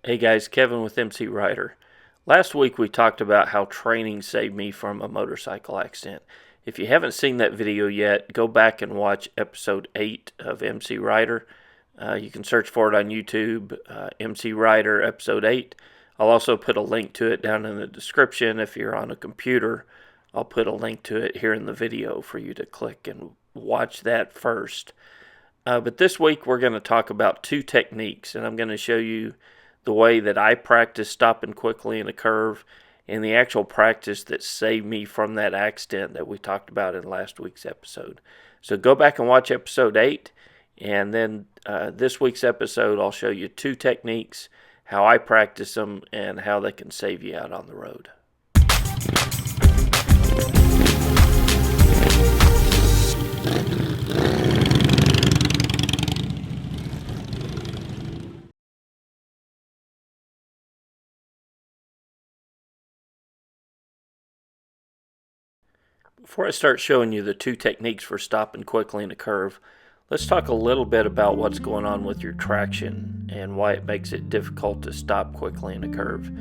Hey guys, Kevin with MCrider. Last week we talked about how training saved me from a motorcycle accident. If you haven't seen that video yet, go back and watch episode 8 of MCrider. You can search for it on YouTube, MCrider episode 8. I'll also put a link to it down in the description. If you're on a computer, I'll put a link to it here in the video for you to click and watch that first. But this week we're going to talk about two techniques, and I'm going to show you the way that I practice stopping quickly in a curve and the actual practice that saved me from that accident that we talked about in last week's episode. So go back and watch episode 8, and then this week's episode I'll show you two techniques, how I practice them, and how they can save you out on the road. Before I start showing you the two techniques for stopping quickly in a curve, let's talk a little bit about what's going on with your traction and why it makes it difficult to stop quickly in a curve.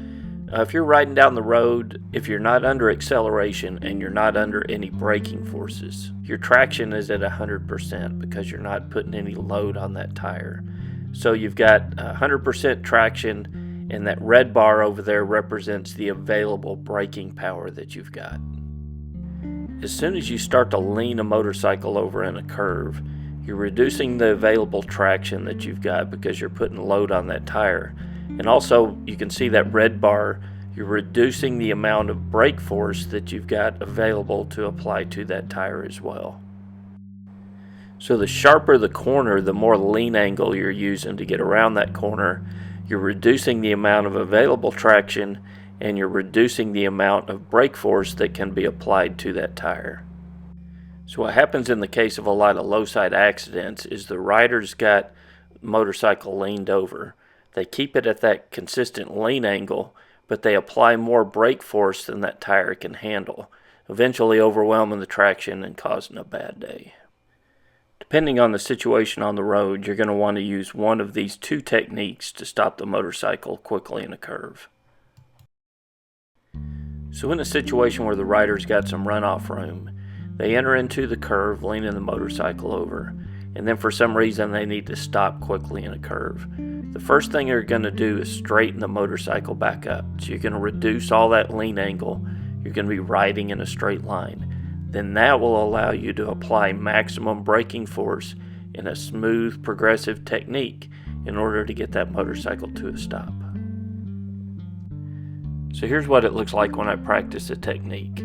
If you're riding down the road, if you're not under acceleration and you're not under any braking forces, your traction is at 100% because you're not putting any load on that tire. So you've got 100% traction, and that red bar over there represents the available braking power that you've got. As soon as you start to lean a motorcycle over in a curve, you're reducing the available traction that you've got because you're putting load on that tire. And also, you can see that red bar, you're reducing the amount of brake force that you've got available to apply to that tire as well. So the sharper the corner, the more lean angle you're using to get around that corner, you're reducing the amount of available traction, and you're reducing the amount of brake force that can be applied to that tire. So what happens in the case of a lot of low side accidents is the rider's got motorcycle leaned over. They keep it at that consistent lean angle, but they apply more brake force than that tire can handle, eventually overwhelming the traction and causing a bad day. Depending on the situation on the road, you're going to want to use one of these two techniques to stop the motorcycle quickly in a curve. So in a situation where the rider's got some runoff room, they enter into the curve leaning the motorcycle over, and then for some reason they need to stop quickly in a curve. The first thing they're going to do is straighten the motorcycle back up. So you're going to reduce all that lean angle. You're going to be riding in a straight line. Then that will allow you to apply maximum braking force in a smooth, progressive technique in order to get that motorcycle to a stop. So here's what it looks like when I practice a technique.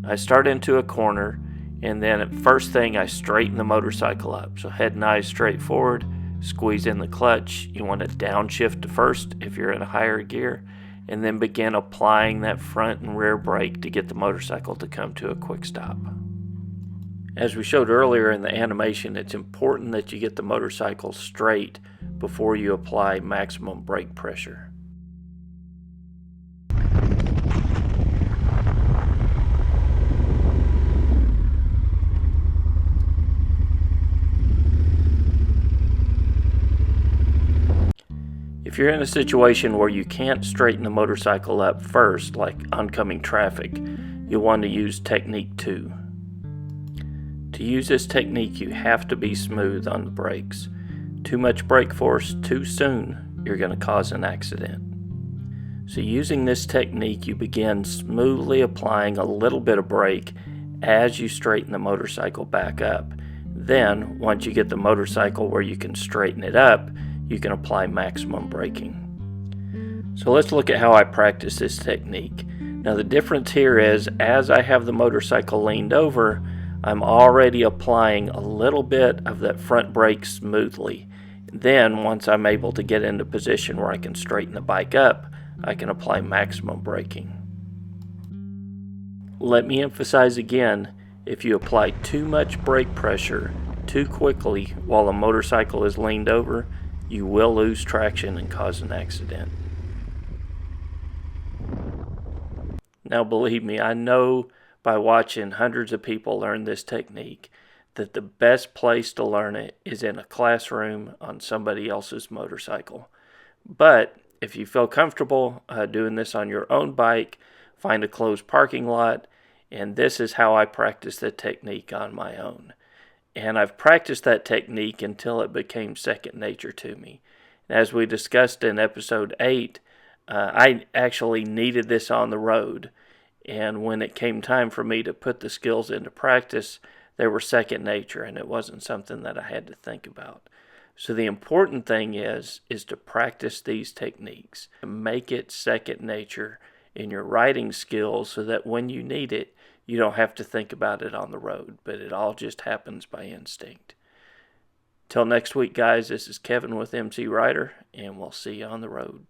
I start into a corner, and then at first thing I straighten the motorcycle up. So head and eyes straight forward, squeeze in the clutch. You want to downshift to first if you're in a higher gear, and then begin applying that front and rear brake to get the motorcycle to come to a quick stop. As we showed earlier in the animation, it's important that you get the motorcycle straight before you apply maximum brake pressure. If you're in a situation where you can't straighten the motorcycle up first, like oncoming traffic, you'll want to use technique 2. To use this technique, you have to be smooth on the brakes. Too much brake force too soon, you're going to cause an accident. So using this technique, you begin smoothly applying a little bit of brake as you straighten the motorcycle back up. Then, once you get the motorcycle where you can straighten it up, you can apply maximum braking. So let's look at how I practice this technique. Now the difference here is, as I have the motorcycle leaned over, I'm already applying a little bit of that front brake smoothly. Then once I'm able to get into position where I can straighten the bike up, I can apply maximum braking. Let me emphasize again, if you apply too much brake pressure too quickly while the motorcycle is leaned over, you will lose traction and cause an accident. Now believe me, I know by watching hundreds of people learn this technique that the best place to learn it is in a classroom on somebody else's motorcycle. But If you feel comfortable doing this on your own bike, find a closed parking lot, and this is how I practice the technique on my own. And I've practiced that technique until it became second nature to me. As we discussed in episode 8, I actually needed this on the road. And when it came time for me to put the skills into practice, they were second nature, and it wasn't something that I had to think about. So the important thing is to practice these techniques, make it second nature in your riding skills so that when you need it, you don't have to think about it on the road, but it all just happens by instinct. Till next week, guys, this is Kevin with MCrider, and we'll see you on the road.